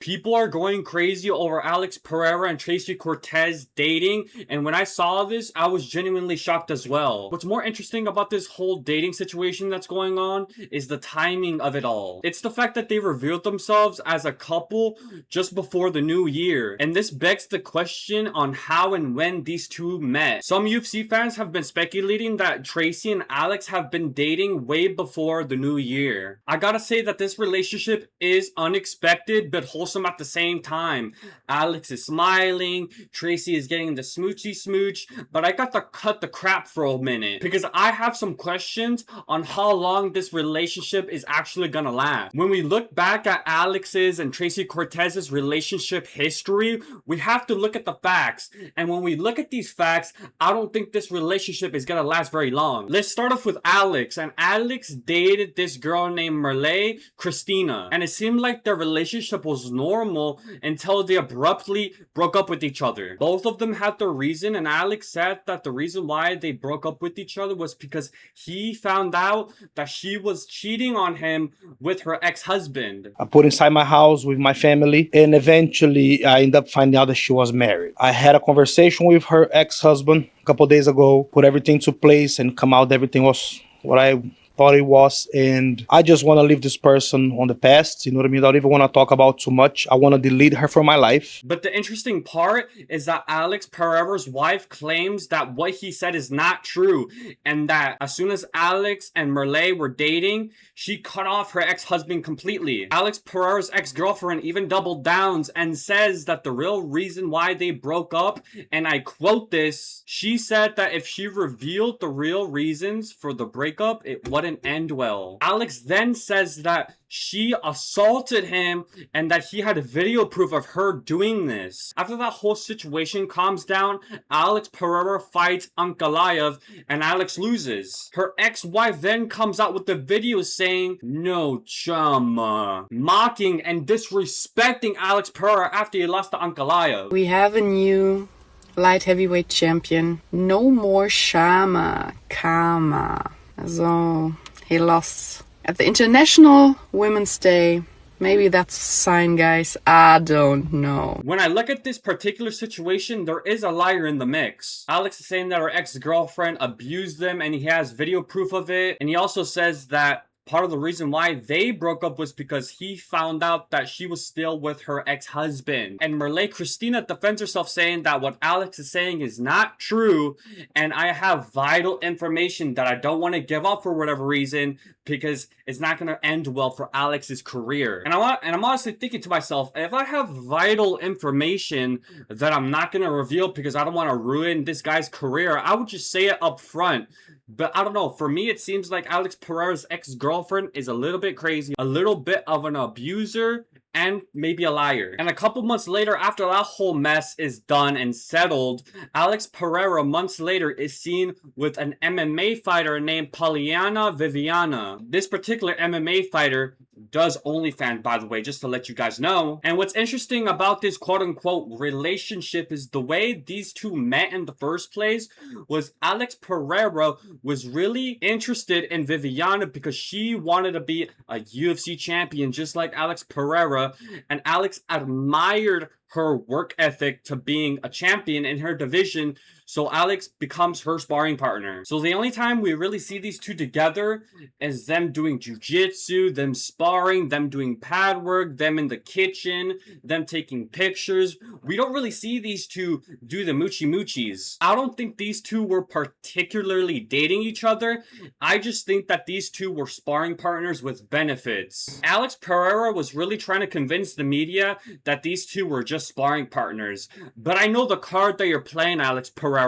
People are going crazy over Alex Pereira and Tracy Cortez dating, and when I saw this, I was genuinely shocked as well. What's more interesting about this whole dating situation that's going on is the timing of it all. It's the fact that they revealed themselves as a couple just before the new year, and this begs the question on how and when these two met. Some UFC fans have been speculating that Tracy and Alex have been dating way before the new year. I gotta say that this relationship is unexpected but wholesome at the same time. Alex is smiling, Tracy is getting the smoochy smooch, but I got to cut the crap for a minute because I have some questions on how long this relationship is actually gonna last. When we look back at Alex's and Tracy Cortez's relationship history, we have to look at the facts, and when we look at these facts, I don't think this relationship is gonna last very long. Let's start off with Alex, and Alex dated this girl named Merle Christina, and it seemed like their relationship was normal until they abruptly broke up with each other. Both of them had their reason, and Alex said that the reason why they broke up with each other was because he found out that she was cheating on him with her ex-husband. I put inside my house with my family, and eventually I ended up finding out that she was married. I had a conversation with her ex-husband a couple days ago, put everything to place, and come out everything was what I thought it was, and I just want to leave this person on the past, you know what I mean? I don't even want to talk about too much. I want to delete her from my life. But the interesting part is that Alex Pereira's wife claims that what he said is not true, and that as soon as Alex and Merle were dating, she cut off her ex-husband completely. Alex Pereira's ex-girlfriend even doubled down and says that the real reason why they broke up, and I quote this, she said that if she revealed the real reasons for the breakup, it wouldn't end well. Alex then says that she assaulted him and that he had video proof of her doing this. After that whole situation calms down, Alex Pereira fights Ankalaev and Alex loses. Her ex-wife then comes out with the video saying, "No chama," mocking and disrespecting Alex Pereira after he lost to Ankalaev. We have a new light heavyweight champion. No more Shama, Kama. So he lost at the International Women's Day. Maybe that's a sign, guys. I don't know. When I look at this particular situation, there is a liar in the mix. Alex is saying that her ex-girlfriend abused them and he has video proof of it. And he also says that part of the reason why they broke up was because he found out that she was still with her ex-husband. And Merle Christina defends herself saying that what Alex is saying is not true, and I have vital information that I don't want to give up for whatever reason because it's not going to end well for Alex's career. And I'm honestly thinking to myself, if I have vital information that I'm not going to reveal because I don't want to ruin this guy's career, I would just say it up front. But I don't know, for me it seems like Alex Pereira's ex-girlfriend is a little bit crazy, a little bit of an abuser, and maybe a liar. And a couple months later, after that whole mess is done and settled, Alex Pereira months later is seen with an MMA fighter named Poliana Viviana. This particular MMA fighter does OnlyFans, by the way, just to let you guys know. And what's interesting about this quote-unquote relationship is the way these two met in the first place was Alex Pereira was really interested in Viviana because she wanted to be a UFC champion just like Alex Pereira, and Alex admired her work ethic to being a champion in her division, so Alex becomes her sparring partner. So the only time we really see these two together is them doing jiu-jitsu, them sparring, them doing pad work, them in the kitchen, them taking pictures. We don't really see these two do the moochie-moochies. I don't think these two were particularly dating each other. I just think that these two were sparring partners with benefits. Alex Pereira was really trying to convince the media that these two were just sparring partners. But I know the card that you're playing, Alex Pereira.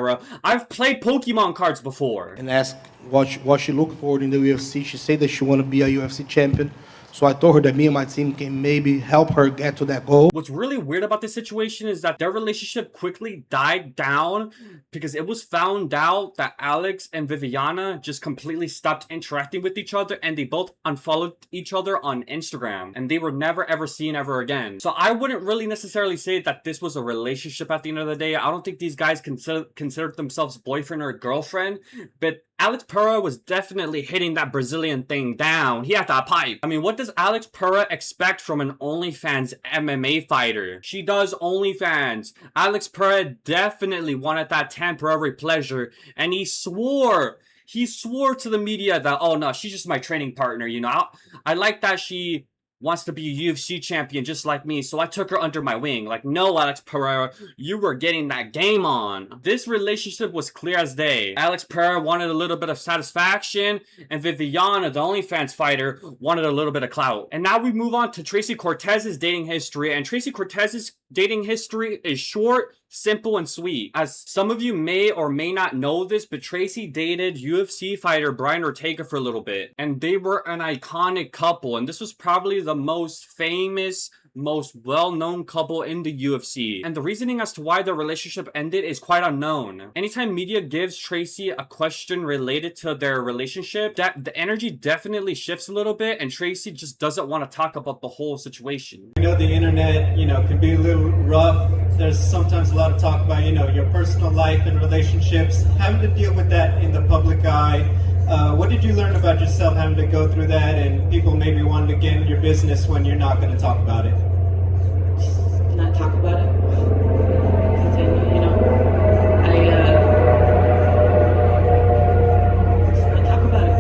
I've played Pokemon cards before. And asked what she looked for in the UFC. She said that she wanted to be a UFC champion. So I told her that me and my team can maybe help her get to that goal. What's really weird about this situation is that their relationship quickly died down because it was found out that Alex and Viviana just completely stopped interacting with each other, and they both unfollowed each other on Instagram, and they were never ever seen ever again. So I wouldn't really necessarily say that this was a relationship at the end of the day. I don't think these guys considered themselves boyfriend or girlfriend, but Alex Pereira was definitely hitting that Brazilian thing down. He had that pipe. I mean, what does Alex Pereira expect from an OnlyFans MMA fighter? She does OnlyFans. Alex Pereira definitely wanted that temporary pleasure, and he swore to the media that, oh no, she's just my training partner, you know. I like that she wants to be a UFC champion just like me, so I took her under my wing. Like, no, Alex Pereira, you were getting that game on. This relationship was clear as day. Alex Pereira wanted a little bit of satisfaction, and Viviana, the OnlyFans fighter, wanted a little bit of clout. And now we move on to Tracy Cortez's dating history, and Tracy Cortez's dating history is short, simple, and sweet. As some of you may or may not know this, but Tracy dated UFC fighter Brian Ortega for a little bit, and they were an iconic couple, and this was probably the most famous, most well-known couple in the UFC. And the reasoning as to why their relationship ended is quite unknown. Anytime media gives Tracy a question related to their relationship, the energy definitely shifts a little bit, and Tracy just doesn't want to talk about the whole situation. I know the internet, can be a little rough. There's sometimes a lot of talk about, your personal life and relationships, having to deal with that in the public eye. What did you learn about yourself having to go through that, and people maybe wanting to get in your business when you're not going to talk about it? Not talk about it. Continue, just not talk about it.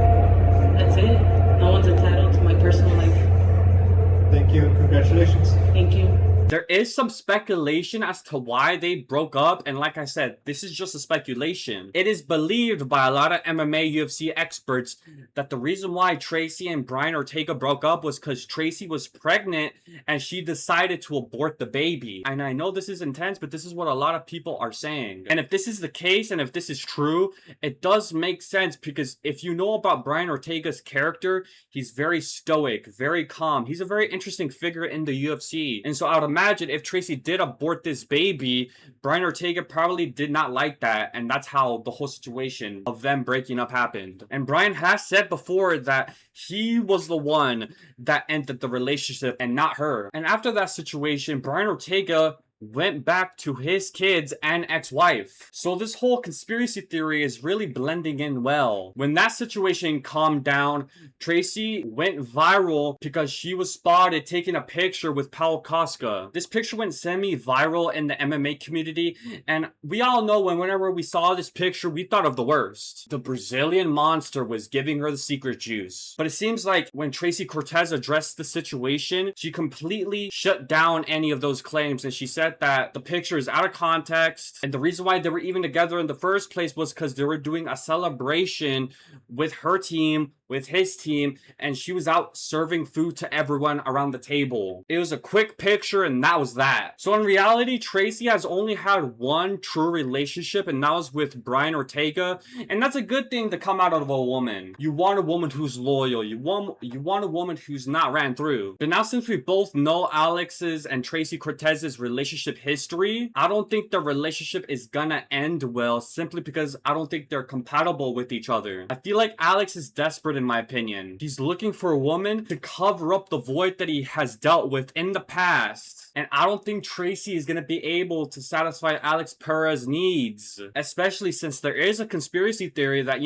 That's it. No one's entitled to my personal life. Thank you. Congratulations. Thank you. There is some speculation as to why they broke up, and like I said, this is just a speculation. It is believed by a lot of MMA UFC experts that the reason why Tracy and Brian Ortega broke up was because Tracy was pregnant and she decided to abort the baby. And I know this is intense, but this is what a lot of people are saying. And if this is the case, and if this is true, it does make sense, because if you know about Brian Ortega's character, he's very stoic, very calm. He's a very interesting figure in the UFC. And so I would imagine if Tracy did abort this baby, Brian Ortega probably did not like that, and that's how the whole situation of them breaking up happened. And Brian has said before that he was the one that ended the relationship and not her. And after that situation, Brian Ortega went back to his kids and ex-wife. So this whole conspiracy theory is really blending in well. When that situation calmed down, Tracy went viral because she was spotted taking a picture with Paul Koska. This picture went semi-viral in the MMA community, and we all know whenever we saw this picture, we thought of the worst. The Brazilian monster was giving her the secret juice. But it seems like when Tracy Cortez addressed the situation, she completely shut down any of those claims, and she said that the picture is out of context, and the reason why they were even together in the first place was because they were doing a celebration with her team, with his team, and she was out serving food to everyone around the table. It was a quick picture, and that was that. So in reality, Tracy has only had one true relationship, and that was with Brian Ortega, and that's a good thing to come out of a woman. You want a woman who's loyal. You want a woman who's not ran through. But now, since we both know Alex's and Tracy Cortez's relationship history, I don't think their relationship is gonna end well, simply because I don't think they're compatible with each other. I feel like Alex is desperate, in my opinion. He's looking for a woman to cover up the void that he has dealt with in the past. And I don't think Tracy is gonna be able to satisfy Alex Pereira's needs. Especially since there is a conspiracy theory that,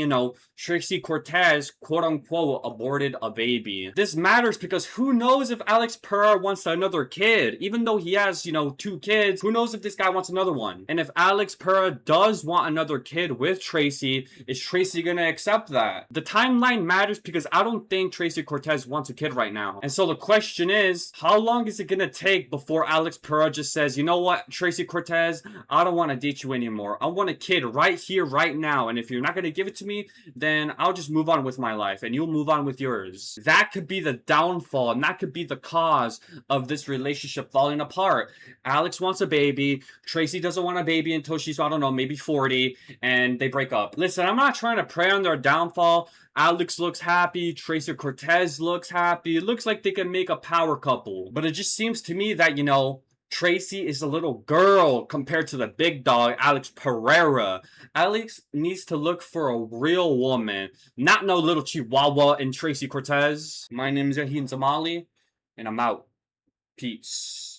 Tracy Cortez, quote unquote, aborted a baby. This matters because who knows if Alex Pereira wants another kid? Even though he has, 2 kids, who knows if this guy wants another one? And if Alex Pereira does want another kid with Tracy, is Tracy gonna accept that? The timeline matters because I don't think Tracy Cortez wants a kid right now. And so the question is, how long is it gonna take before Alex Pereira just says, you know what, Tracy Cortez, I don't want to date you anymore. I want a kid right here, right now. And if you're not gonna give it to me, then I'll just move on with my life and you'll move on with yours. That could be the downfall, and that could be the cause of this relationship falling apart. Alex wants a baby, Tracy doesn't want a baby until she's, I don't know, maybe 40, and they break up. Listen, I'm not trying to prey on their downfall. Alex looks happy, Tracy Cortez looks happy. It looks like they can make a power couple. But it just seems to me that, Tracy is a little girl compared to the big dog, Alex Pereira. Alex needs to look for a real woman, not no little chihuahua in Tracy Cortez. My name is Yahin Zamali, and I'm out. Peace.